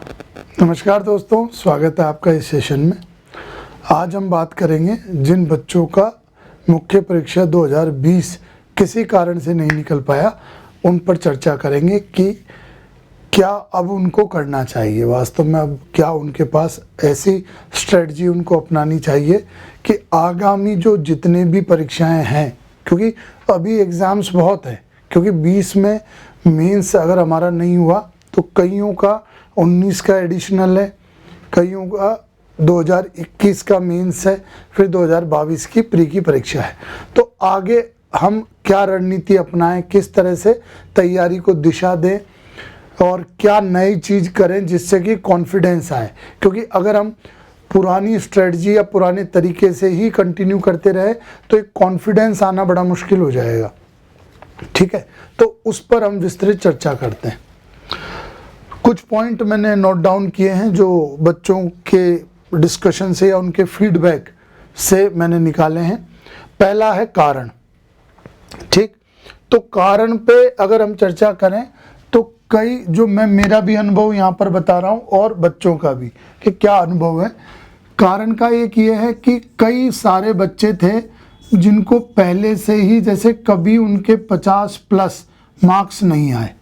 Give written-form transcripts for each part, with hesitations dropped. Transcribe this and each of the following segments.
नमस्कार दोस्तों, स्वागत है आपका इस सेशन में। आज हम बात करेंगे जिन बच्चों का मुख्य परीक्षा 2020 किसी कारण से नहीं निकल पाया, उन पर चर्चा करेंगे कि क्या अब उनको करना चाहिए। वास्तव में अब क्या उनके पास ऐसी स्ट्रेटजी उनको अपनानी चाहिए कि आगामी जो जितने भी परीक्षाएं हैं, क्योंकि अभी एग्ज़ाम्स बहुत हैं, क्योंकि 20 में मेंस अगर हमारा नहीं हुआ तो कईयों का 19 का एडिशनल है, कईयों का 2021 का मेंस है, फिर 2022 की प्री की परीक्षा है। तो आगे हम क्या रणनीति अपनाएं, किस तरह से तैयारी को दिशा दें और क्या नई चीज़ करें जिससे कि कॉन्फिडेंस आए। क्योंकि अगर हम पुरानी स्ट्रेटजी या पुराने तरीके से ही कंटिन्यू करते रहे तो एक कॉन्फिडेंस आना बड़ा मुश्किल हो जाएगा। ठीक है, तो उस पर हम विस्तृत चर्चा करते हैं। कुछ पॉइंट मैंने नोट डाउन किए हैं जो बच्चों के डिस्कशन से या उनके फीडबैक से मैंने निकाले हैं। पहला है कारण। ठीक, तो कारण पे अगर हम चर्चा करें तो कई जो मेरा भी अनुभव यहाँ पर बता रहा हूँ और बच्चों का भी कि क्या अनुभव है। कारण का एक ये है कि कई सारे बच्चे थे जिनको पहले से ही जैसे कभी उनके 50 प्लस मार्क्स नहीं आए।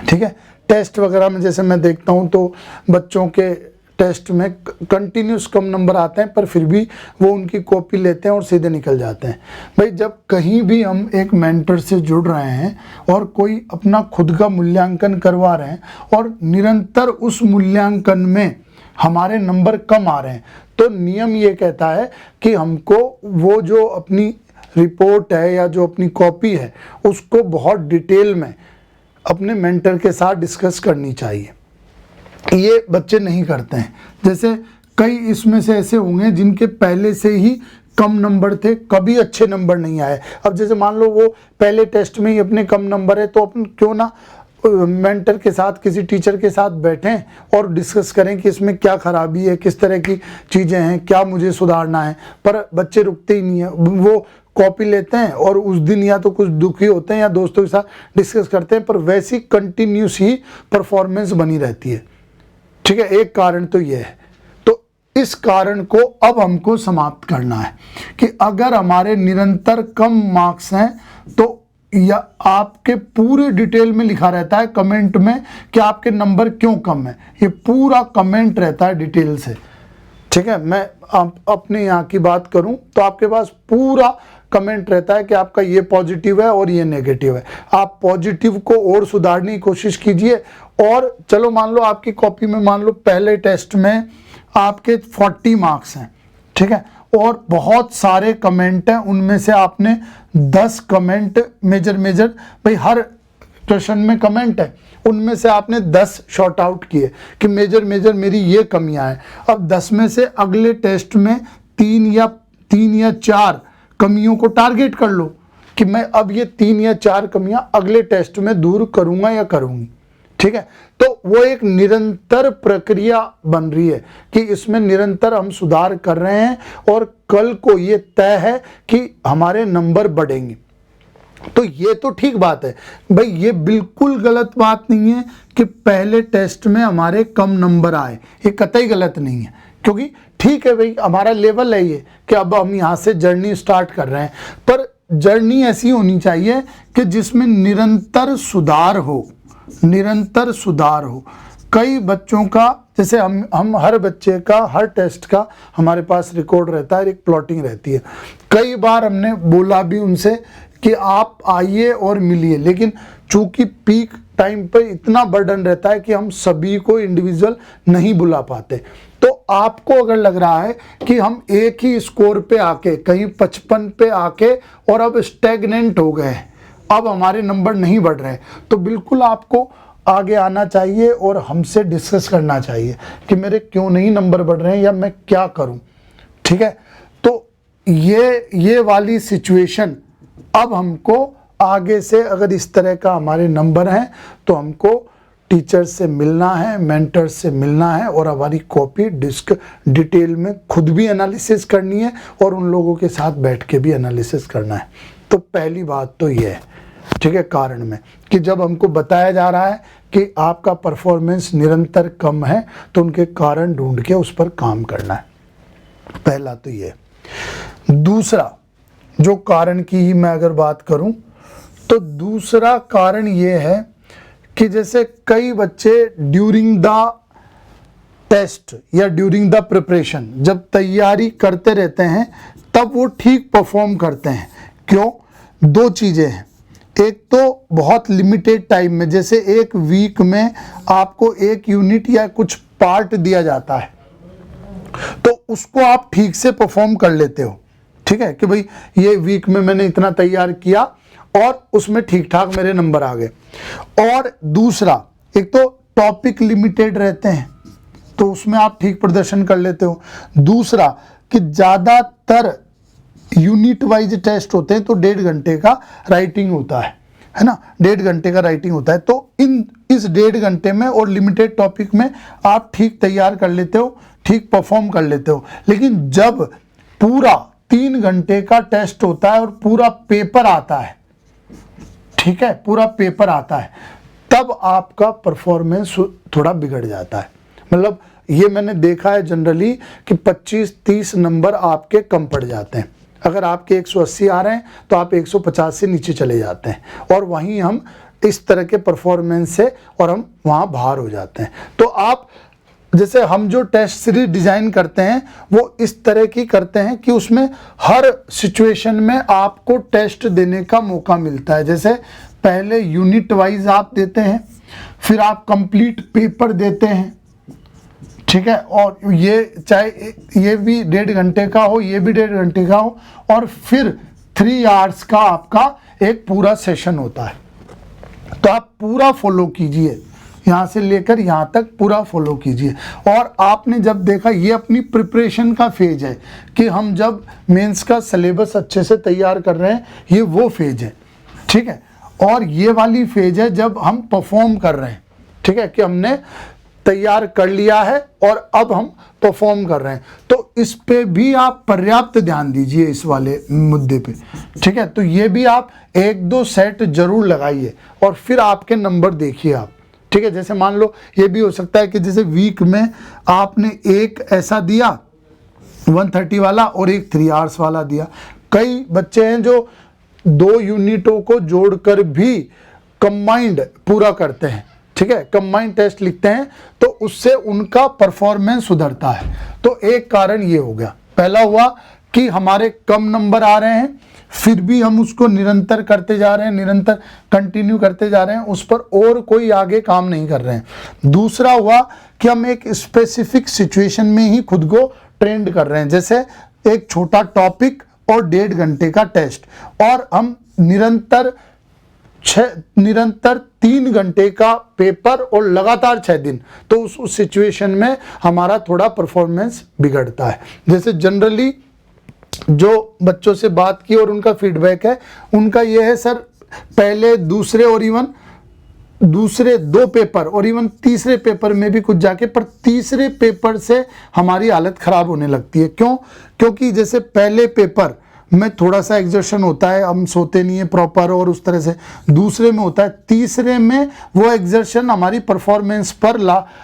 ठीक है, टेस्ट वगैरह में जैसे मैं देखता हूँ तो बच्चों के टेस्ट में कंटिन्यूस कम नंबर आते हैं, पर फिर भी वो उनकी कॉपी लेते हैं और सीधे निकल जाते हैं। भाई, जब कहीं भी हम एक मेंटर से जुड़ रहे हैं और कोई अपना खुद का मूल्यांकन करवा रहे हैं और निरंतर उस मूल्यांकन में हमारे नंबर कम आ रहे हैं, तो नियम ये कहता है कि हमको वो जो अपनी रिपोर्ट है या जो अपनी कॉपी है उसको बहुत डिटेल में अपने मेंटर के साथ डिस्कस करनी चाहिए। ये बच्चे नहीं करते हैं। जैसे कई इसमें से ऐसे होंगे जिनके पहले से ही कम नंबर थे, कभी अच्छे नंबर नहीं आए। अब जैसे मान लो वो पहले टेस्ट में ही अपने कम नंबर है, तो अपन क्यों ना मेंटर के साथ, किसी टीचर के साथ बैठें और डिस्कस करें कि इसमें क्या खराबी है, किस तरह की चीज़ें हैं, क्या मुझे सुधारना है। पर बच्चे रुकते ही नहीं है, वो कॉपी लेते हैं और उस दिन या तो कुछ दुखी होते हैं या दोस्तों के साथ डिस्कस करते हैं, पर वैसी कंटिन्यूस ही परफॉर्मेंस बनी रहती है। ठीक है, एक कारण तो ये है। तो इस कारण को अब हमको समाप्त करना है कि अगर हमारे निरंतर कम मार्क्स हैं तो या आपके पूरे डिटेल में लिखा रहता है कमेंट में कि आपके नंबर क्यों कम है, ये पूरा कमेंट रहता है डिटेल से। ठीक है, मैं अपने यहाँ की बात करूं तो आपके पास पूरा कमेंट रहता है कि आपका ये पॉजिटिव है और ये नेगेटिव है। आप पॉजिटिव को और सुधारने की कोशिश कीजिए। और चलो मान लो आपकी कॉपी में मान लो पहले टेस्ट में आपके 40 मार्क्स हैं, ठीक है, और बहुत सारे कमेंट हैं, उनमें से आपने 10 कमेंट मेजर भाई हर क्वेश्चन में कमेंट है, उनमें से आपने 10 शॉर्ट आउट किए कि मेजर मेरी ये कमियां हैं। अब 10 में से अगले टेस्ट में 3 या 4 कमियों को टारगेट कर लो कि मैं अब ये 3 या 4 कमियां अगले टेस्ट में दूर करूंगा या करूंगी। ठीक है, तो वो एक निरंतर प्रक्रिया बन रही है कि इसमें निरंतर हम सुधार कर रहे हैं और कल को ये तय है कि हमारे नंबर बढ़ेंगे। तो ये तो ठीक बात है भाई, ये बिल्कुल गलत बात नहीं है कि पहले टेस्ट में हमारे कम नंबर आए, ये कतई गलत नहीं है। क्योंकि ठीक है भाई, हमारा लेवल है ये कि अब हम यहाँ से जर्नी स्टार्ट कर रहे हैं, पर जर्नी ऐसी होनी चाहिए कि जिसमें निरंतर सुधार हो, निरंतर सुधार हो। कई बच्चों का जैसे हम हर बच्चे का हर टेस्ट का हमारे पास रिकॉर्ड रहता है, एक प्लॉटिंग रहती है। कई बार हमने बोला भी उनसे कि आप आइए और मिलिए, लेकिन चूंकि पीक टाइम पर इतना बर्डन रहता है कि हम सभी को इंडिविजुअल नहीं बुला पाते। तो आपको अगर लग रहा है कि हम एक ही स्कोर पे आके कहीं 55 पे आके और अब स्टैग्नेंट हो गए, अब हमारे नंबर नहीं बढ़ रहे, तो बिल्कुल आपको आगे आना चाहिए और हमसे डिस्कस करना चाहिए कि मेरे क्यों नहीं नंबर बढ़ रहे हैं या मैं क्या करूं। ठीक है, तो ये वाली सिचुएशन अब हमको आगे से अगर इस तरह का हमारे नंबर हैं तो हमको टीचर से मिलना है, मेंटर से मिलना है और हमारी कॉपी डिटेल में खुद भी एनालिसिस करनी है और उन लोगों के साथ बैठ के भी एनालिसिस करना है। तो पहली बात तो ये है, ठीक है, कारण में कि जब हमको बताया जा रहा है कि आपका परफॉर्मेंस निरंतर कम है तो उनके कारण ढूंढ के उस पर काम करना है। पहला तो ये। दूसरा जो कारण की ही मैं अगर बात करूं तो दूसरा कारण ये है कि जैसे कई बच्चे ड्यूरिंग द टेस्ट या ड्यूरिंग द प्रिपरेशन जब तैयारी करते रहते हैं तब वो ठीक परफॉर्म करते हैं। क्यों? दो चीज़ें हैं। एक तो बहुत लिमिटेड टाइम में, जैसे एक वीक में आपको एक यूनिट या कुछ पार्ट दिया जाता है तो उसको आप ठीक से परफॉर्म कर लेते हो, ठीक है, कि भाई ये वीक में मैंने इतना तैयार किया और उसमें ठीक ठाक मेरे नंबर आ गए। और दूसरा, एक तो टॉपिक लिमिटेड रहते हैं तो उसमें आप ठीक प्रदर्शन कर लेते हो। दूसरा कि ज़्यादातर यूनिट वाइज टेस्ट होते हैं तो 1.5 घंटे का राइटिंग होता है ना, 1.5 घंटे का राइटिंग होता है। तो इस 1.5 घंटे में और लिमिटेड टॉपिक में आप ठीक तैयार कर लेते हो, ठीक परफॉर्म कर लेते हो। लेकिन जब पूरा 3 घंटे का टेस्ट होता है और पूरा पेपर आता है, ठीक है, पूरा पेपर आता है, तब आपका परफॉर्मेंस थोड़ा बिगड़ जाता है। मतलब ये मैंने देखा है जनरली कि 25-30 नंबर आपके कम पड़ जाते हैं। अगर आपके 180 आ रहे हैं तो आप 150 से नीचे चले जाते हैं और वहीं हम इस तरह के परफॉर्मेंस से और हम वहाँ बाहर हो जाते हैं। तो आप जैसे हम जो टेस्ट सीरीज डिज़ाइन करते हैं वो इस तरह की करते हैं कि उसमें हर सिचुएशन में आपको टेस्ट देने का मौका मिलता है। जैसे पहले यूनिट वाइज आप देते हैं, फिर आप कंप्लीट पेपर देते हैं, ठीक है, और ये चाहे ये भी 1.5 घंटे का हो, ये भी 1.5 घंटे का हो, और फिर 3 आवर्स का आपका एक पूरा सेशन होता है। तो आप पूरा फॉलो कीजिए, यहाँ से लेकर यहाँ तक पूरा फॉलो कीजिए। और आपने जब देखा ये अपनी प्रिपरेशन का फेज है कि हम जब मेंस का सिलेबस अच्छे से तैयार कर रहे हैं, ये वो फेज है, ठीक है। और ये वाली फेज है जब हम परफॉर्म कर रहे हैं, ठीक है, कि हमने तैयार कर लिया है और अब हम परफॉर्म कर रहे हैं। तो इस पे भी आप पर्याप्त ध्यान दीजिए, इस वाले मुद्दे पे, ठीक है। तो ये भी आप 1-2 सेट जरूर लगाइए और फिर आपके नंबर देखिए आप, ठीक है। जैसे मान लो ये भी हो सकता है कि जैसे वीक में आपने एक ऐसा दिया 130 वाला और एक 3 आवर्स वाला दिया। कई बच्चे हैं जो 2 यूनिटों को जोड़कर भी कंबाइंड पूरा करते हैं, ठीक है, कंबाइंड टेस्ट लिखते हैं, तो उससे उनका परफॉर्मेंस सुधरता है। तो एक कारण ये हो गया। पहला हुआ कि हमारे कम नंबर आ रहे हैं, फिर भी हम उसको निरंतर करते जा रहे हैं, निरंतर कंटिन्यू करते जा रहे हैं, उस पर और कोई आगे काम नहीं कर रहे हैं। दूसरा हुआ कि हम एक स्पेसिफिक सिचुएशन में ही खुद को ट्रेंड कर रहे हैं, जैसे एक छोटा टॉपिक और 1.5 घंटे का टेस्ट, और हम निरंतर 3 घंटे का पेपर और लगातार 6 दिन, तो उस सिचुएशन में हमारा थोड़ा परफॉर्मेंस बिगड़ता है। जैसे जनरली जो बच्चों से बात की और उनका फीडबैक है, उनका ये है, सर पहले दूसरे और इवन दूसरे 2 पेपर और इवन तीसरे पेपर में भी कुछ जाके, पर तीसरे पेपर से हमारी हालत खराब होने लगती है। क्यों? क्योंकि जैसे पहले पेपर में थोड़ा सा एग्जर्शन होता है, हम सोते नहीं है प्रॉपर और उस तरह से, दूसरे में होता है, तीसरे में वो एग्जर्शन हमारी परफॉर्मेंस पर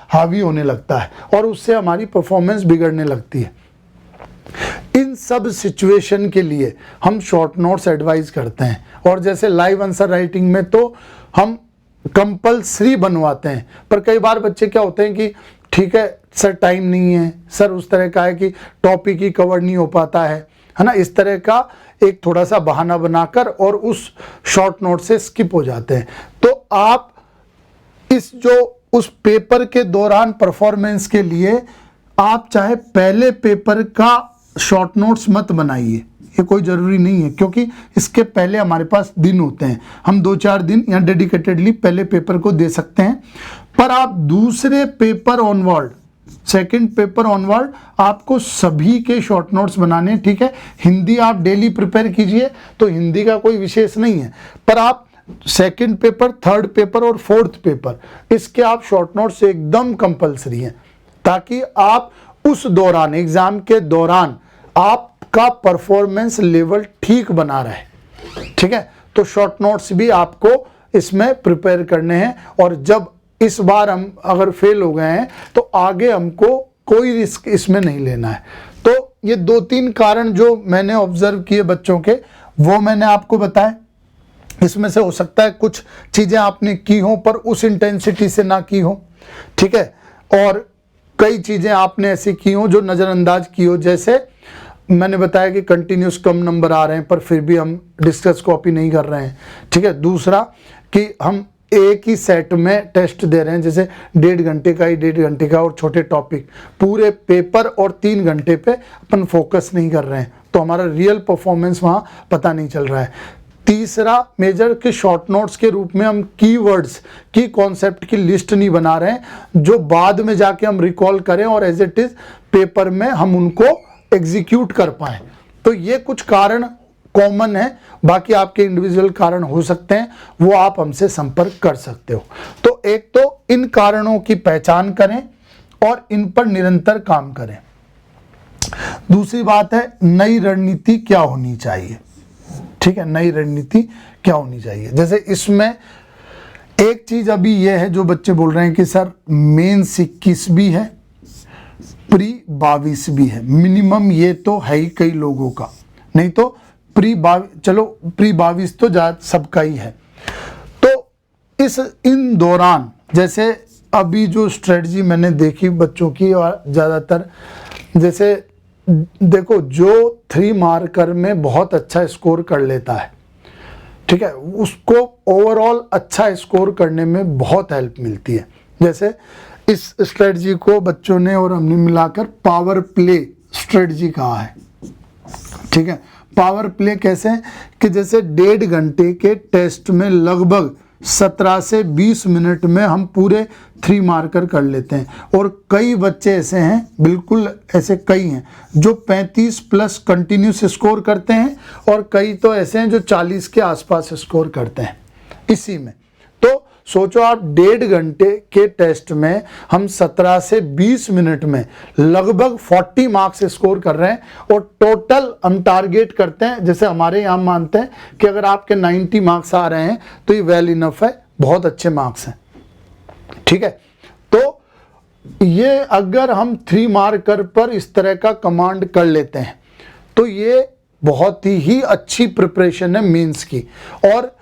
हावी होने लगता है और उससे हमारी परफॉर्मेंस बिगड़ने लगती है। इन सब सिचुएशन के लिए हम शॉर्ट नोट्स एडवाइज करते हैं। और जैसे लाइव आंसर राइटिंग में तो हम कंपल्सरी बनवाते हैं, पर कई बार बच्चे क्या होते हैं कि ठीक है सर टाइम नहीं है, सर उस तरह का है कि टॉपिक ही कवर नहीं हो पाता है ना, इस तरह का एक थोड़ा सा बहाना बनाकर और उस शॉर्ट नोट से स्किप हो जाते हैं। तो आप उस पेपर के दौरान परफॉर्मेंस के लिए आप चाहे पहले पेपर का शॉर्ट नोट्स मत बनाइए, ये कोई ज़रूरी नहीं है, क्योंकि इसके पहले हमारे पास दिन होते हैं, हम 2-4 दिन यहाँ डेडिकेटेडली पहले पेपर को दे सकते हैं। पर आप दूसरे paper onward, second paper onward आपको सभी के शॉर्ट नोट्स बनाने, ठीक है। हिंदी आप डेली प्रिपेयर कीजिए तो हिंदी का कोई विशेष नहीं है, पर आप सेकंड पेपर, थर्ड पेपर और फोर्थ पेपर, इसके आप शॉर्ट नोट्स एकदम कंपलसरी हैं, ताकि आप उस दौरान, एग्जाम के दौरान आपका परफॉर्मेंस लेवल ठीक बना रहे, ठीक है। तो शॉर्ट नोट्स भी आपको इसमें प्रिपेयर करने हैं, और जब इस बार हम अगर फेल हो गए हैं तो आगे हमको कोई रिस्क इसमें नहीं लेना है। तो ये 2-3 कारण जो मैंने ऑब्जर्व किए बच्चों के, वो मैंने आपको बताया। इसमें से हो सकता है कुछ चीजें आपने की हो पर उस इंटेंसिटी से ना की हो, ठीक है, और कई चीजें आपने ऐसी की हो जो नजरअंदाज की हो। जैसे मैंने बताया कि कंटिन्यूस कम नंबर आ रहे हैं पर फिर भी हम डिस्कस कॉपी नहीं कर रहे हैं, ठीक है। दूसरा कि हम एक ही सेट में टेस्ट दे रहे हैं, जैसे 1.5 घंटे का ही 1.5 घंटे का और छोटे टॉपिक, पूरे पेपर और 3 घंटे पे अपन फोकस नहीं कर रहे हैं, तो हमारा रियल परफॉर्मेंस वहाँ पता नहीं चल रहा है। तीसरा मेजर के शॉर्ट नोट्स के रूप में हम कीवर्ड्स की कॉन्सेप्ट की लिस्ट नहीं बना रहे हैं जो बाद में जाके हम रिकॉल करें और एज इट इज पेपर में हम उनको एग्जीक्यूट कर पाए। तो ये कुछ कारण कॉमन है, बाकी आपके इंडिविजुअल कारण हो सकते हैं, वो आप हमसे संपर्क कर सकते हो। तो एक तो इन कारणों की पहचान करें और इन पर निरंतर काम करें। दूसरी बात है नई रणनीति क्या होनी चाहिए, ठीक है, नई रणनीति क्या होनी चाहिए। जैसे इसमें एक चीज अभी यह है जो बच्चे बोल रहे हैं कि सर मेंस 21 भी है, प्री 22 भी है, मिनिमम ये तो है ही कई लोगों का, नहीं तो प्री 22 तो सबका ही है। तो इन दौरान जैसे अभी जो स्ट्रेटजी मैंने देखी बच्चों की, और ज़्यादातर जैसे देखो जो 3 मार्कर में बहुत अच्छा स्कोर कर लेता है, ठीक है, उसको ओवरऑल अच्छा स्कोर करने में बहुत हेल्प मिलती है। जैसे इस स्ट्रेटजी को बच्चों ने और हमने मिलाकर पावर प्ले स्ट्रेटजी कहा है, ठीक है। पावर प्ले कैसे है कि जैसे 1.5 घंटे के टेस्ट में लगभग 17 से 20 मिनट में हम पूरे 3 मार्कर कर लेते हैं, और कई बच्चे ऐसे हैं, बिल्कुल ऐसे कई हैं जो 35 प्लस कंटिन्यूस स्कोर करते हैं, और कई तो ऐसे हैं जो 40 के आसपास स्कोर करते हैं इसी में। तो सोचो आप 1.5 घंटे के टेस्ट में हम 17 से 20 मिनट में लगभग 40 मार्क्स स्कोर कर रहे हैं, और टोटल हम टारगेट करते हैं, जैसे हमारे यहाँ मानते हैं कि अगर आपके 90 मार्क्स आ रहे हैं तो ये वेल इनफ है, बहुत अच्छे मार्क्स हैं, ठीक है। तो ये अगर हम 3 मार्कर पर इस तरह का कमांड कर लेते हैं तो ये बहुत ही अच्छी प्रिपरेशन है मेंस की। और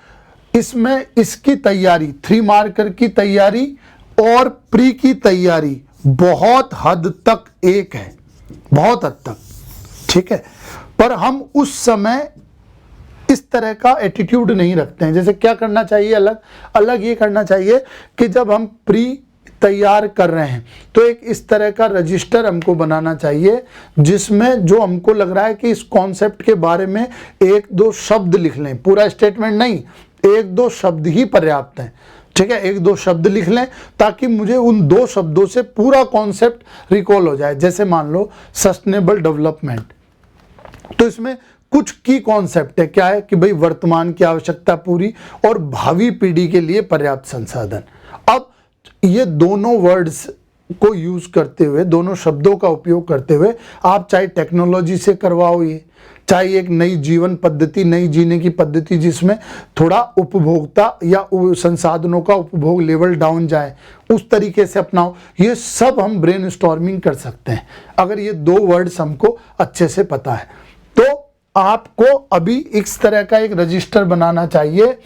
इसमें इसकी तैयारी, 3 मार्कर की तैयारी और प्री की तैयारी बहुत हद तक एक है, बहुत हद तक, ठीक है। पर हम उस समय इस तरह का एटीट्यूड नहीं रखते हैं। जैसे क्या करना चाहिए, अलग ये करना चाहिए कि जब हम प्री तैयार कर रहे हैं तो एक इस तरह का रजिस्टर हमको बनाना चाहिए जिसमें जो हमको लग रहा है कि इस कॉन्सेप्ट के बारे में 1-2 शब्द लिख लें, पूरा स्टेटमेंट नहीं, 1-2 शब्द ही पर्याप्त हैं, ठीक है। 1-2 शब्द लिख लें ताकि मुझे उन 2 शब्दों से पूरा कॉन्सेप्ट रिकॉल हो जाए। जैसे मान लो सस्टेनेबल डेवलपमेंट, तो इसमें कुछ की कॉन्सेप्ट है, क्या है कि भाई वर्तमान की आवश्यकता पूरी और भावी पीढ़ी के लिए पर्याप्त संसाधन। अब ये दोनों वर्ड्स को यूज करते हुए, दोनों शब्दों का उपयोग करते हुए आप चाहे टेक्नोलॉजी से करवाओ, ये चाहे एक नई जीवन पद्धति, नई जीने की पद्धति जिसमें थोड़ा उपभोक्ता या संसाधनों का उपभोग लेवल डाउन जाए, उस तरीके से अपनाओ, ये सब हम ब्रेनस्टॉर्मिंग कर सकते हैं अगर ये 2 वर्ड्स हमको अच्छे से पता है। तो आपको अभी इस तरह का एक रजिस्टर बनाना चाहिए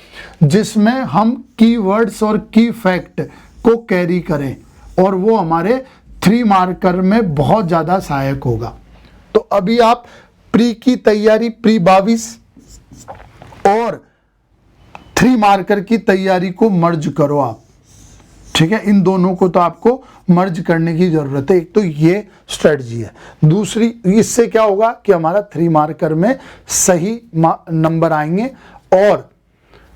जिसमें हम कीवर्ड्स और की फैक्ट को कैरी करें, और वो हमारे 3 मार्कर में बहुत ज़्यादा सहायक होगा। तो अभी आप प्री की तैयारी, प्री 22 और 3 मार्कर की तैयारी को मर्ज करो आप, ठीक है। इन दोनों को तो आपको मर्ज करने की जरूरत है। एक तो ये स्ट्रेटजी है, दूसरी इससे क्या होगा कि हमारा 3 मार्कर में सही नंबर आएंगे, और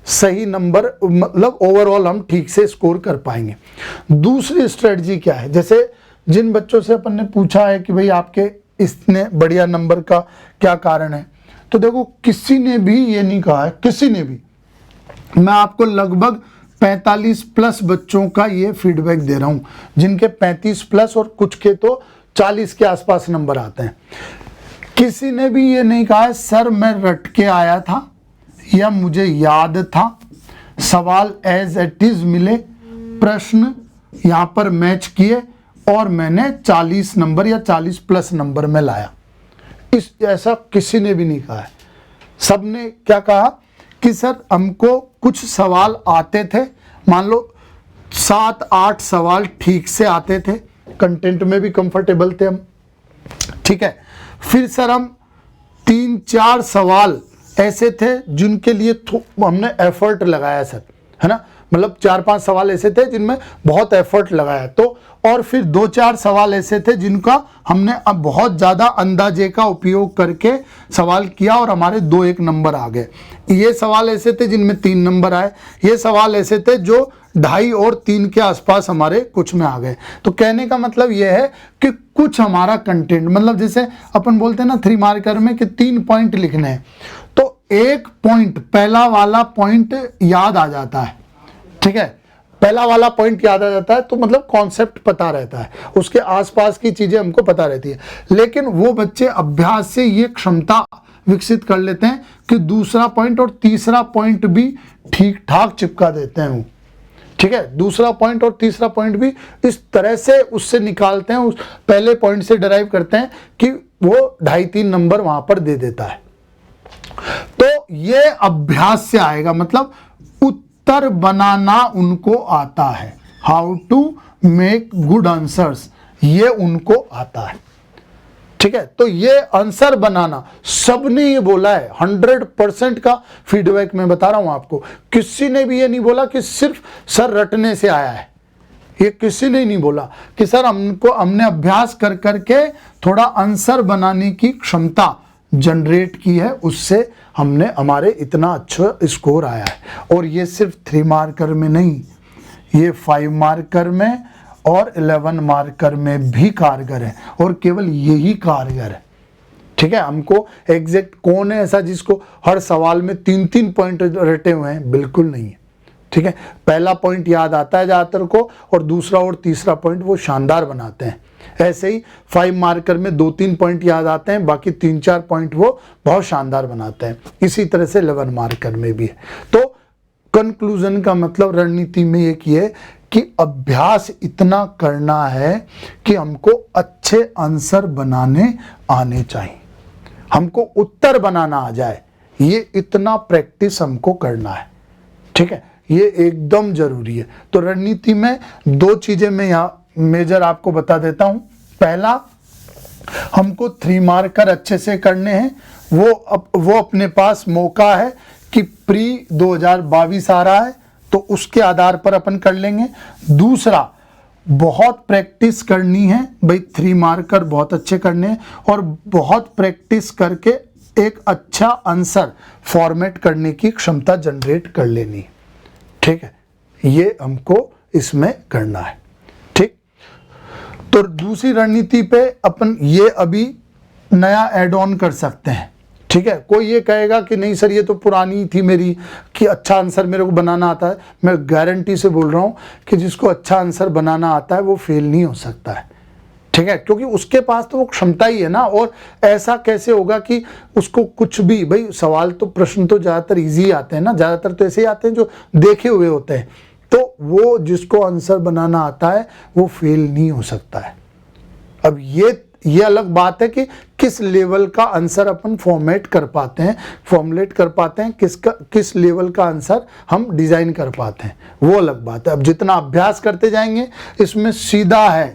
सही नंबर मतलब ओवरऑल हम ठीक से स्कोर कर पाएंगे। दूसरी स्ट्रेटजी क्या है, जैसे जिन बच्चों से अपन ने पूछा है कि भाई आपके इतने बढ़िया नंबर का क्या कारण है, तो देखो किसी ने भी ये नहीं कहा है, किसी ने भी, मैं आपको लगभग 45 प्लस बच्चों का ये फीडबैक दे रहा हूं जिनके 35 प्लस और कुछ के तो 40 के आसपास नंबर आते हैं। किसी ने भी ये नहीं कहा है सर मैं रट के आया था या मुझे याद था, सवाल एज इट इज मिले, प्रश्न यहाँ पर मैच किए और मैंने 40 नंबर या 40 प्लस नंबर में लाया। ऐसा किसी ने भी नहीं कहा है। सबने क्या कहा कि सर हमको कुछ सवाल आते थे, मान लो 7-8 सवाल ठीक से आते थे, कंटेंट में भी कंफर्टेबल थे हम, ठीक है। फिर सर हम 3-4 सवाल ऐसे थे जिनके लिए हमने एफर्ट लगाया सर, है ना, मतलब 4-5 सवाल ऐसे थे जिनमें बहुत एफर्ट लगाया, तो और फिर 2-4 सवाल ऐसे थे जिनका हमने अब बहुत ज़्यादा अंदाजे का उपयोग करके सवाल किया और हमारे 2-1 नंबर आ गए। ये सवाल ऐसे थे जिनमें 3 नंबर आए, ये सवाल ऐसे थे जो 2.5 और 3 के आसपास हमारे कुछ में आ गए। तो कहने का मतलब ये है कि कुछ हमारा कंटेंट, मतलब जैसे अपन बोलते हैं ना 3 मार्कर में कि 3 पॉइंट लिखने हैं, तो एक पॉइंट, पहला वाला पॉइंट याद आ जाता है, ठीक है, पहला वाला पॉइंट याद आ जाता है, तो मतलब कॉन्सेप्ट पता रहता है, उसके आसपास की चीजें हमको पता रहती है। लेकिन वो बच्चे अभ्यास से ये क्षमता विकसित कर लेते हैं कि दूसरा पॉइंट और तीसरा पॉइंट भी ठीक ठाक चिपका देते हैं वो, ठीक है, दूसरा पॉइंट और तीसरा पॉइंट भी इस तरह से उससे निकालते हैं, उस पहले पॉइंट से डिराइव करते हैं कि वो 2.5-3 नंबर वहां पर दे देता है। तो ये अभ्यास से आएगा, मतलब उत्तर बनाना उनको आता है, how to make good answers, ये उनको आता है, ठीक है। तो ये आंसर बनाना सबने ये बोला है, 100% का फीडबैक मैं बता रहा हूं आपको। किसी ने भी ये नहीं बोला कि सिर्फ सर रटने से आया है, ये किसी ने नहीं बोला कि सर हमने अभ्यास कर करके थोड़ा आंसर बनाने की क्षमता जनरेट की है, उससे हमने हमारे इतना अच्छा स्कोर आया है। और ये सिर्फ 3 मार्कर में नहीं, ये 5 मार्कर में और 11 मार्कर में भी कारगर है, और केवल यही कारगर है, ठीक है। हमको एग्जैक्ट कौन है ऐसा जिसको हर सवाल में 3-3 पॉइंट रटे हुए हैं, बिल्कुल नहीं है, ठीक है। पहला पॉइंट याद आता है ज़्यादातर को, और दूसरा और तीसरा पॉइंट वो शानदार बनाते हैं। ऐसे ही 5 मार्कर में 2-3 पॉइंट याद आते हैं, बाकी 3-4 पॉइंट वो बहुत शानदार बनाते हैं। इसी तरह से 11 मार्कर में भी है। तो कंक्लूजन का मतलब रणनीति में एक ये कि अभ्यास इतना करना है कि हमको अच्छे आंसर बनाने आने चाहिए, हमको उत्तर बनाना आ जाए, ये इतना प्रैक्टिस हमको करना है, ठीक है, ये एकदम जरूरी है। तो रणनीति में 2 चीजें मैं यहाँ मेजर आपको बता देता हूं। पहला, हमको 3 मार्कर अच्छे से करने हैं, वो अपने पास मौका है कि प्री 2022 आ रहा है, तो उसके आधार पर अपन कर लेंगे। दूसरा, बहुत प्रैक्टिस करनी है भाई, 3 मार्कर बहुत अच्छे करने हैं, और बहुत प्रैक्टिस करके एक अच्छा आंसर फॉर्मेट करने की क्षमता जनरेट कर लेनी है, ठीक है, ये हमको इसमें करना है, ठीक। तो दूसरी रणनीति पे अपन ये अभी नया ऐड ऑन कर सकते हैं, ठीक है। कोई ये कहेगा कि नहीं सर ये तो पुरानी थी मेरी कि अच्छा आंसर मेरे को बनाना आता है, मैं गारंटी से बोल रहा हूँ कि जिसको अच्छा आंसर बनाना आता है वो फेल नहीं हो सकता है, ठीक है, क्योंकि उसके पास तो वो क्षमता ही है ना। और ऐसा कैसे होगा कि उसको कुछ भी, भाई सवाल तो, प्रश्न तो ज़्यादातर ईजी आते हैं ना, ज़्यादातर तो ऐसे ही आते हैं जो देखे हुए होते हैं, तो वो जिसको आंसर बनाना आता है वो फेल नहीं हो सकता है। अब ये अलग बात है कि किस लेवल का आंसर अपन फॉर्मेट कर पाते हैं, फॉर्मुलेट कर पाते हैं, किस लेवल का आंसर हम डिजाइन कर पाते हैं, वो अलग बात है। अब जितना अभ्यास करते जाएंगे, इसमें सीधा है,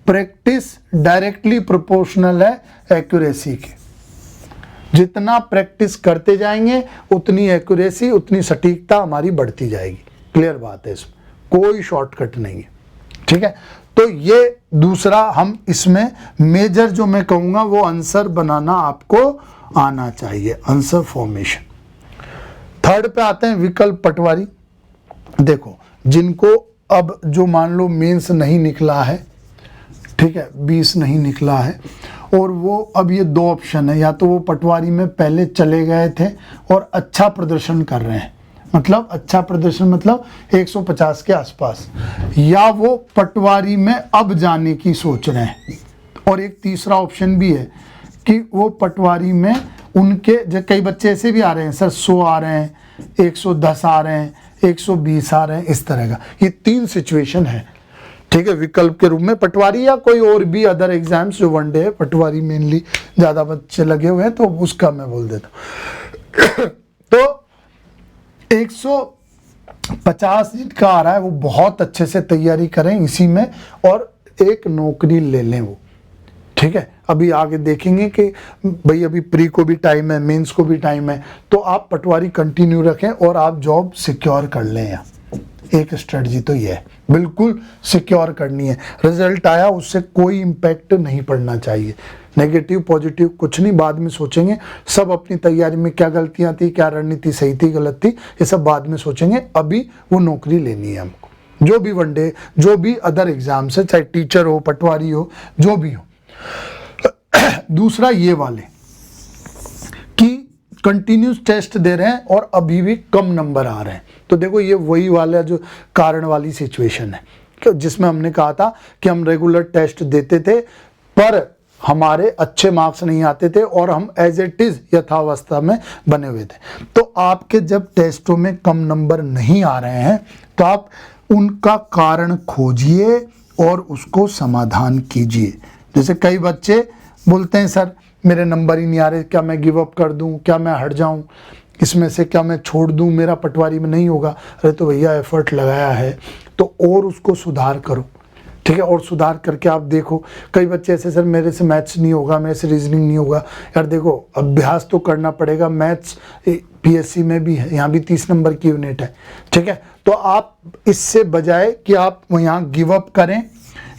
प्रैक्टिस डायरेक्टली प्रोपोर्शनल है एक्यूरेसी के। जितना प्रैक्टिस करते जाएंगे उतनी एक्यूरेसी, उतनी सटीकता हमारी बढ़ती जाएगी। क्लियर बात है, इसमें कोई शॉर्टकट नहीं है, ठीक है। तो ये दूसरा, हम इसमें मेजर जो मैं कहूंगा वो आंसर बनाना आपको आना चाहिए, आंसर फॉर्मेशन। थर्ड पे आते हैं विकल्प पटवारी। देखो, जिनको अब जो मान लो मेंस नहीं निकला है, ठीक है, 20 नहीं निकला है, और वो अब ये 2 ऑप्शन है, या तो वो पटवारी में पहले चले गए थे और अच्छा प्रदर्शन कर रहे हैं, मतलब अच्छा प्रदर्शन मतलब 150 के आसपास, या वो पटवारी में अब जाने की सोच रहे हैं। और एक तीसरा ऑप्शन भी है कि वो पटवारी में उनके जो कई बच्चे ऐसे भी आ रहे हैं सर, 100 आ रहे हैं, 110 आ रहे हैं, 120 आ रहे हैं, इस तरह का। ये 3 सिचुएशन है, ठीक है, विकल्प के रूप में पटवारी या कोई और भी अदर एग्जाम्स जो वनडे है, पटवारी मेनली ज्यादा बच्चे लगे हुए हैं तो उसका मैं बोल देता हूँ। तो 150 जिनका आ रहा है वो बहुत अच्छे से तैयारी करें इसी में और एक नौकरी ले लें वो, ठीक है। अभी आगे देखेंगे कि भाई अभी प्री को भी टाइम है, मेंस को भी टाइम है, तो आप पटवारी कंटिन्यू रखें और आप जॉब सिक्योर कर लें। या एक स्ट्रेटजी तो ये है, बिल्कुल सिक्योर करनी है। रिजल्ट आया उससे कोई इम्पैक्ट नहीं पड़ना चाहिए, नेगेटिव पॉजिटिव कुछ नहीं, बाद में सोचेंगे। सब अपनी तैयारी में क्या गलतियां थी, क्या रणनीति सही थी गलत थी, ये सब बाद में सोचेंगे। अभी वो नौकरी लेनी है हमको, जो भी वनडे जो भी अदर एग्जाम्स है, चाहे टीचर हो, पटवारी हो, जो भी हो। दूसरा ये वाले कि कंटिन्यूस टेस्ट दे रहे हैं और अभी भी कम नंबर आ रहे हैं, तो देखो ये वही वाला जो कारण वाली सिचुएशन है जिसमें हमने कहा था कि हम रेगुलर टेस्ट देते थे पर हमारे अच्छे मार्क्स नहीं आते थे और हम एज इट इज यथावस्था में बने हुए थे। तो आपके जब टेस्टों में कम नंबर नहीं आ रहे हैं तो आप उनका कारण खोजिए और उसको समाधान कीजिए। जैसे कई बच्चे बोलते हैं सर मेरे नंबर ही नहीं आ रहे, क्या मैं गिव अप कर दूं, क्या मैं हट जाऊं इसमें से, क्या मैं छोड़ दूं, मेरा पटवारी में नहीं होगा। अरे तो भैया एफर्ट लगाया है तो और उसको सुधार करो, ठीक है। और सुधार करके आप देखो, कई बच्चे ऐसे सर मेरे से मैथ्स नहीं होगा, मेरे से रीजनिंग नहीं होगा। यार देखो अभ्यास तो करना पड़ेगा, मैथ्स पीएससी में भी है, यहाँ भी 30 नंबर की यूनिट है, ठीक है। तो आप इससे बजाय कि आप यहाँ गिव अप करें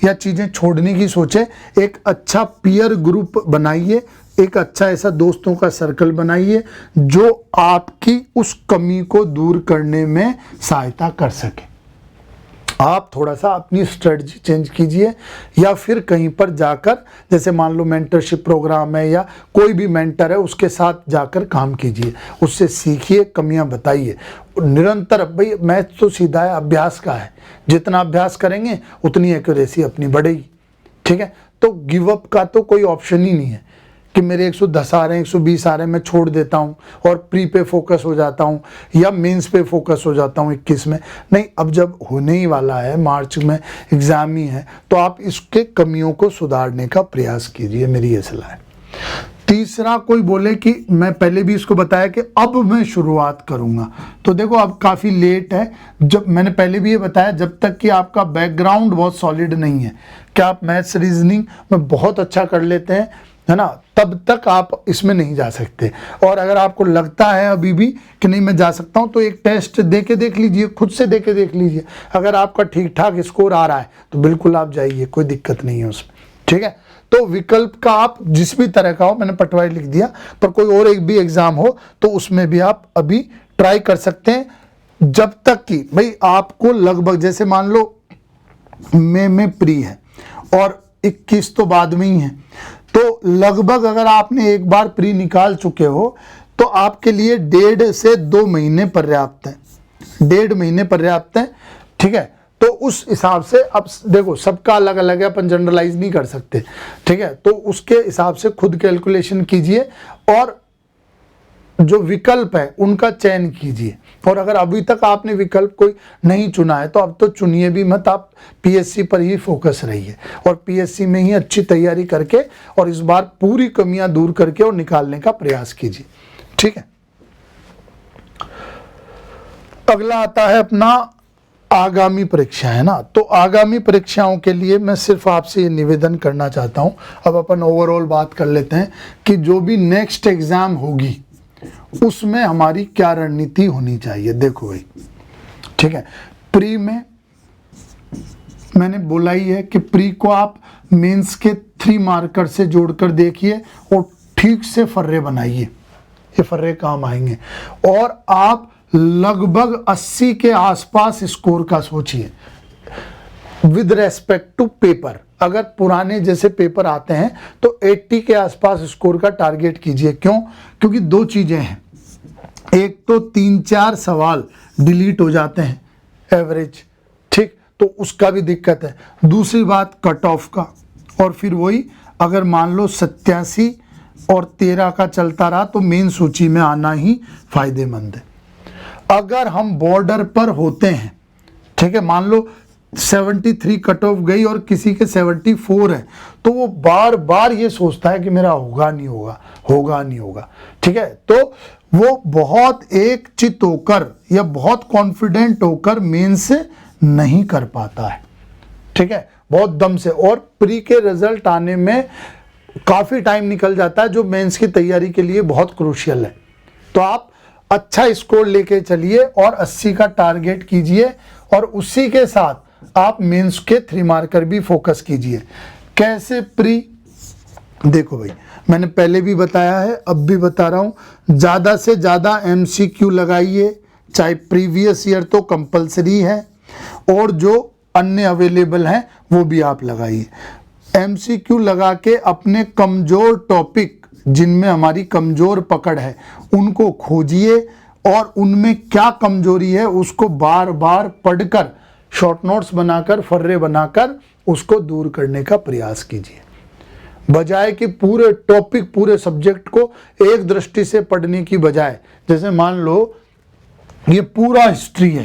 या चीज़ें छोड़ने की सोचें, एक अच्छा पीयर ग्रुप बनाइए, एक अच्छा ऐसा दोस्तों का सर्कल बनाइए जो आपकी उस कमी को दूर करने में सहायता कर सके। आप थोड़ा सा अपनी स्ट्रेटजी चेंज कीजिए या फिर कहीं पर जाकर, जैसे मान लो मेंटरशिप प्रोग्राम है या कोई भी मेंटर है उसके साथ जाकर काम कीजिए, उससे सीखिए, कमियां बताइए निरंतर। भाई मैथ तो सीधा है, अभ्यास का है, जितना अभ्यास करेंगे उतनी एक्यूरेसी अपनी बढ़ेगी, ठीक है। तो गिव अप का तो कोई ऑप्शन ही नहीं है कि मेरे 110 आ रहे हैं, 120 आ रहे हैं, मैं छोड़ देता हूं और प्री पे फोकस हो जाता हूं या मेंस पे फोकस हो जाता हूं 21 में। नहीं, अब जब होने ही वाला है, मार्च में एग्जाम ही है, तो आप इसके कमियों को सुधारने का प्रयास कीजिए, मेरी ये सलाह है। तीसरा, कोई बोले कि मैं पहले भी इसको बताया कि अब मैं शुरुआत करूंगा, तो देखो अब काफी लेट है। जब मैंने पहले भी ये बताया, जब तक कि आपका बैकग्राउंड बहुत सॉलिड नहीं है, कि आप मैथ्स रीजनिंग में बहुत अच्छा कर लेते हैं, है ना, तब तक आप इसमें नहीं जा सकते। और अगर आपको लगता है अभी भी कि नहीं मैं जा सकता हूं, तो एक टेस्ट दे के देख लीजिए, खुद से दे के देख लीजिए। अगर आपका ठीक ठाक स्कोर आ रहा है तो बिल्कुल आप जाइए, कोई दिक्कत नहीं है उसमें, ठीक है। तो विकल्प का आप जिस भी तरह का हो, मैंने पटवारी लिख दिया, पर कोई और एक भी एग्जाम हो तो उसमें भी आप अभी ट्राई कर सकते हैं, जब तक कि भाई आपको लगभग, जैसे मान लो मई में प्री है और 21 तो बाद में ही है, तो लगभग अगर आपने एक बार प्री निकाल चुके हो तो आपके लिए 1.5 से 2 महीने पर्याप्त है, 1.5 महीने पर्याप्त है, ठीक है। तो उस हिसाब से अब देखो सबका अलग अलग है, अपन जनरलाइज नहीं कर सकते, ठीक है। तो उसके हिसाब से खुद कैलकुलेशन कीजिए और जो विकल्प है उनका चयन कीजिए। और अगर अभी तक आपने विकल्प कोई नहीं चुना है तो अब तो चुनिए भी मत, आप पीएससी पर ही फोकस रहिए और पीएससी में ही अच्छी तैयारी करके और इस बार पूरी कमियां दूर करके और निकालने का प्रयास कीजिए, ठीक है। अगला आता है अपना आगामी परीक्षा, है ना। तो आगामी परीक्षाओं के लिए मैं सिर्फ आपसे ये निवेदन करना चाहता हूं। अब अपन ओवरऑल बात कर लेते हैं कि जो भी नेक्स्ट एग्जाम होगी उसमें हमारी क्या रणनीति होनी चाहिए। देखो भाई, ठीक है, प्री में मैंने बोला ही है कि प्री को आप मेंस के 3 मार्कर से जोड़कर देखिए और ठीक से फर्रे बनाइए, ये फर्रे काम आएंगे। और आप लगभग 80 के आसपास स्कोर का सोचिए विद रेस्पेक्ट टू पेपर। अगर पुराने जैसे पेपर आते हैं तो 80 के आसपास स्कोर का टारगेट कीजिए। क्यों? क्योंकि 2 चीजें हैं, एक तो 3-4 सवाल डिलीट हो जाते हैं एवरेज, ठीक, तो उसका भी दिक्कत है। दूसरी बात कट ऑफ का, और फिर वही अगर मान लो 87 और 13 का चलता रहा तो मेन सूची में आना ही फायदेमंद है। अगर हम बॉर्डर पर होते हैं, ठीक है, मान लो 73 कट ऑफ गई और किसी के 74 है, तो वो बार बार ये सोचता है कि मेरा होगा नहीं होगा, होगा नहीं होगा। ठीक है, तो वो बहुत एक चित होकर या बहुत कॉन्फिडेंट होकर मेंस से नहीं कर पाता है। ठीक है, बहुत दम से, और प्री के रिजल्ट आने में काफी टाइम निकल जाता है, जो मेंस की तैयारी के लिए बहुत क्रूशियल है। तो आप अच्छा स्कोर लेके चलिए और 80 का टारगेट कीजिए, और उसी के साथ आप मेंस के 3 मार्कर भी फोकस कीजिए। कैसे प्री? देखो भाई, मैंने पहले भी बताया है, अब भी बता रहा हूं, ज्यादा से ज्यादा MCQ लगाइए, चाहे प्रीवियस ईयर तो कंपलसरी है, और जो अन्य अवेलेबल हैं वो भी आप लगाइए। MCQ लगा के अपने कमजोर टॉपिक, जिनमें हमारी कमजोर पकड़ है, उनको खोजिए, और उनमें क्या कमजोरी है उसको बार बार पढ़कर, शॉर्ट नोट्स बनाकर, फर्रे बनाकर उसको दूर करने का प्रयास कीजिए, बजाय कि पूरे टॉपिक, पूरे सब्जेक्ट को एक दृष्टि से पढ़ने की बजाय। जैसे मान लो ये पूरा हिस्ट्री है,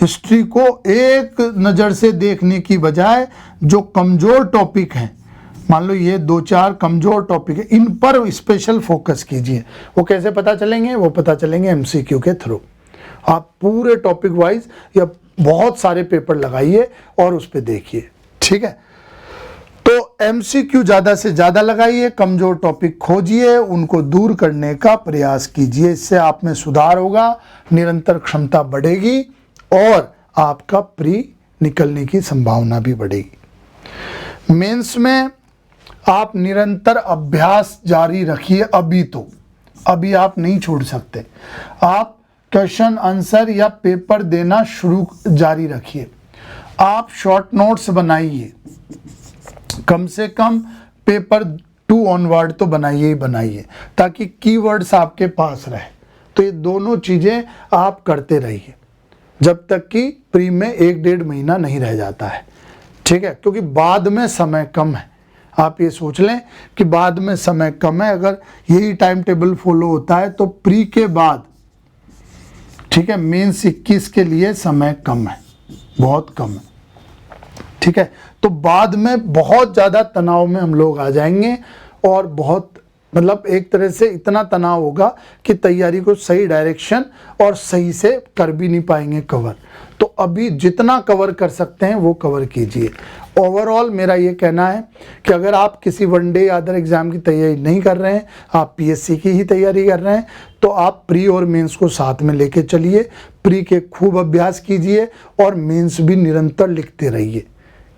हिस्ट्री को एक नज़र से देखने की बजाय जो कमज़ोर टॉपिक हैं, मान लो ये 2-4 कमज़ोर टॉपिक है, इन पर स्पेशल फोकस कीजिए। वो कैसे पता चलेंगे? वो पता चलेंगे MCQ के थ्रू। आप पूरे टॉपिक वाइज या बहुत सारे पेपर लगाइए और उस पर देखिए। ठीक है, तो MCQ ज़्यादा से ज़्यादा लगाइए, कमज़ोर टॉपिक खोजिए, उनको दूर करने का प्रयास कीजिए। इससे आप में सुधार होगा, निरंतर क्षमता बढ़ेगी और आपका प्री निकलने की संभावना भी बढ़ेगी। मेंस में आप निरंतर अभ्यास जारी रखिए। अभी आप नहीं छोड़ सकते। आप क्वेश्चन आंसर या पेपर देना जारी रखिए। आप शॉर्ट नोट्स बनाइए, कम से कम पेपर 2 ऑनवर्ड तो बनाइए ही बनाइए, ताकि कीवर्ड्स आपके पास रहे। तो ये दोनों चीजें आप करते रहिए जब तक कि प्री में 1-1.5 महीना नहीं रह जाता है। ठीक है, क्योंकि बाद में समय कम है। आप ये सोच लें कि बाद में समय कम है, अगर यही टाइम टेबल फॉलो होता है तो प्री के बाद, ठीक है, मेंस 21 के लिए समय कम है, बहुत कम है। ठीक है, तो बाद में बहुत ज़्यादा तनाव में हम लोग आ जाएंगे, और बहुत मतलब एक तरह से इतना तनाव होगा कि तैयारी को सही डायरेक्शन और सही से कर भी नहीं पाएंगे कवर। तो अभी जितना कवर कर सकते हैं वो कवर कीजिए। ओवरऑल मेरा ये कहना है कि अगर आप किसी वनडे या अदर एग्जाम की तैयारी नहीं कर रहे हैं, आप PSC की ही तैयारी कर रहे हैं, तो आप प्री और मेंस को साथ में लेके चलिए। प्री के खूब अभ्यास कीजिए और मेंस भी निरंतर लिखते रहिए,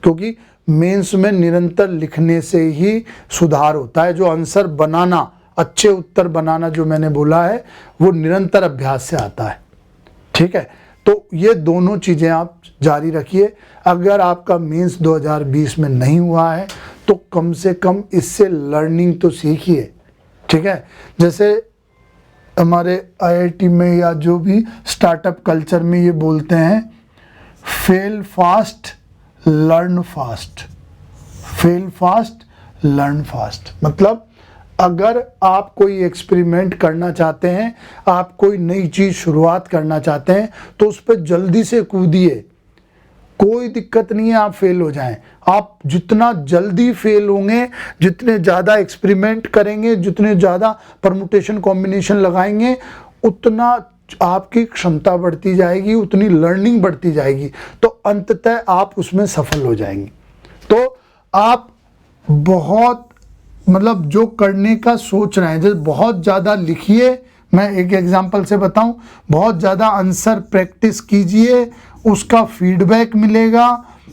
क्योंकि मेंस में निरंतर लिखने से ही सुधार होता है। जो आंसर बनाना, अच्छे उत्तर बनाना जो मैंने बोला है, वो निरंतर अभ्यास से आता है। ठीक है, तो ये दोनों चीज़ें आप जारी रखिए। अगर आपका मेंस 2020 में नहीं हुआ है तो कम से कम इससे लर्निंग तो सीखिए। ठीक है, जैसे हमारे IIT में या जो भी स्टार्टअप कल्चर में ये बोलते हैं, fail fast learn fast, fail fast learn fast. मतलब अगर आप कोई एक्सपेरिमेंट करना चाहते हैं, आप कोई नई चीज़ शुरुआत करना चाहते हैं, तो उस पर जल्दी से कूदिए, कोई दिक्कत नहीं है आप फेल हो जाएं। आप जितना जल्दी फेल होंगे, जितने ज़्यादा एक्सपेरिमेंट करेंगे, जितने ज़्यादा परमुटेशन कॉम्बिनेशन लगाएंगे, उतना आपकी क्षमता बढ़ती जाएगी, उतनी लर्निंग बढ़ती जाएगी, तो अंततः आप उसमें सफल हो जाएंगे। तो आप बहुत मतलब जो करने का सोच रहे हैं, जैसे बहुत ज़्यादा लिखिए। मैं एक एग्जांपल से बताऊं, बहुत ज़्यादा आंसर प्रैक्टिस कीजिए, उसका फीडबैक मिलेगा,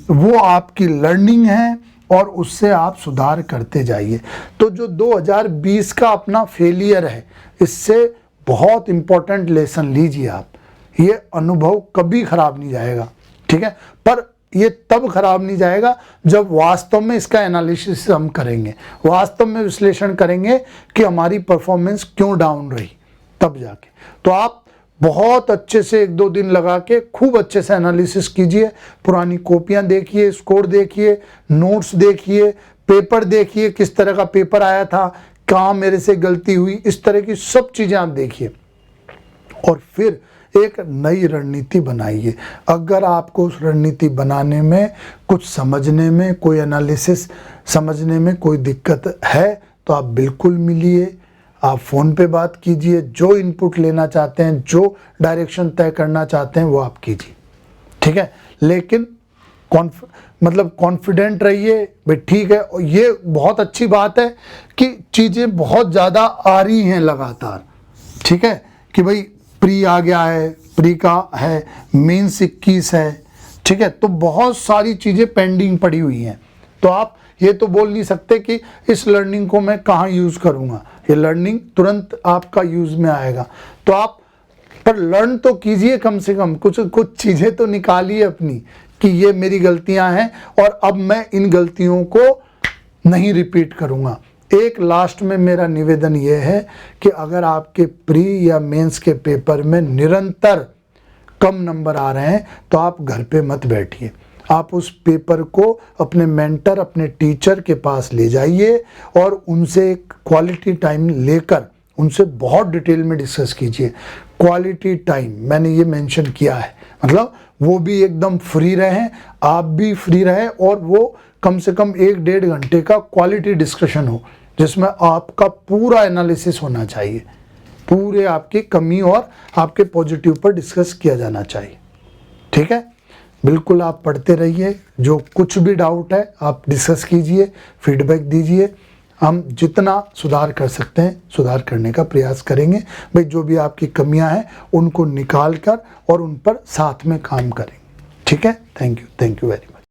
वो आपकी लर्निंग है और उससे आप सुधार करते जाइए। तो जो 2020 का अपना फेलियर है, इससे बहुत इंपॉर्टेंट लेसन लीजिए आप। ये अनुभव कभी खराब नहीं जाएगा। ठीक है, पर ये तब खराब नहीं जाएगा जब वास्तव में इसका एनालिसिस हम करेंगे, वास्तव में विश्लेषण करेंगे कि हमारी परफॉर्मेंस क्यों डाउन रही, तब जाके। तो आप बहुत अच्छे से 1-2 दिन लगा के खूब अच्छे से एनालिसिस कीजिए, पुरानी कॉपियां देखिए, स्कोर देखिए, नोट्स देखिए, पेपर देखिए, किस तरह का पेपर आया था, कहाँ मेरे से गलती हुई, इस तरह की सब चीज़ें आप देखिए। और फिर एक नई रणनीति बनाइए। अगर आपको उस रणनीति बनाने में, कुछ समझने में, कोई एनालिसिस समझने में कोई दिक्कत है तो आप बिल्कुल मिलिए, आप फ़ोन पे बात कीजिए, जो इनपुट लेना चाहते हैं, जो डायरेक्शन तय करना चाहते हैं वो आप कीजिए, ठीक है। लेकिन कॉन्फिडेंट रहिए भाई, ठीक है। और ये बहुत अच्छी बात है कि चीज़ें बहुत ज़्यादा आ रही हैं लगातार, ठीक है, कि भाई प्री आ गया है, प्री का है, मेंस 21 है, ठीक है, तो बहुत सारी चीज़ें पेंडिंग पड़ी हुई हैं। तो आप ये तो बोल नहीं सकते कि इस लर्निंग को मैं कहाँ यूज़ करूँगा, ये लर्निंग तुरंत आपका यूज़ में आएगा। तो आप पर लर्न तो कीजिए, कम से कम कुछ चीज़ें तो निकालिए अपनी कि ये मेरी गलतियां हैं और अब मैं इन गलतियों को नहीं रिपीट करूंगा। एक लास्ट में मेरा निवेदन ये है कि अगर आपके प्री या मेंस के पेपर में निरंतर कम नंबर आ रहे हैं तो आप घर पे मत बैठिए, आप उस पेपर को अपने मेंटर, अपने टीचर के पास ले जाइए और उनसे क्वालिटी टाइम लेकर उनसे बहुत डिटेल में डिस्कस कीजिए। क्वालिटी टाइम मैंने ये मेंशन किया है, मतलब वो भी एकदम फ्री रहें, आप भी फ्री रहें, और वो कम से कम 1-1.5 घंटे का क्वालिटी डिस्कशन हो जिसमें आपका पूरा एनालिसिस होना चाहिए, पूरे आपकी कमी और आपके पॉजिटिव पर डिस्कस किया जाना चाहिए, ठीक है। बिल्कुल आप पढ़ते रहिए, जो कुछ भी डाउट है आप डिस्कस कीजिए, फीडबैक दीजिए, हम जितना सुधार कर सकते हैं सुधार करने का प्रयास करेंगे। भाई जो भी आपकी कमियां हैं उनको निकाल कर और उन पर साथ में काम करेंगे, ठीक है। Thank you very much.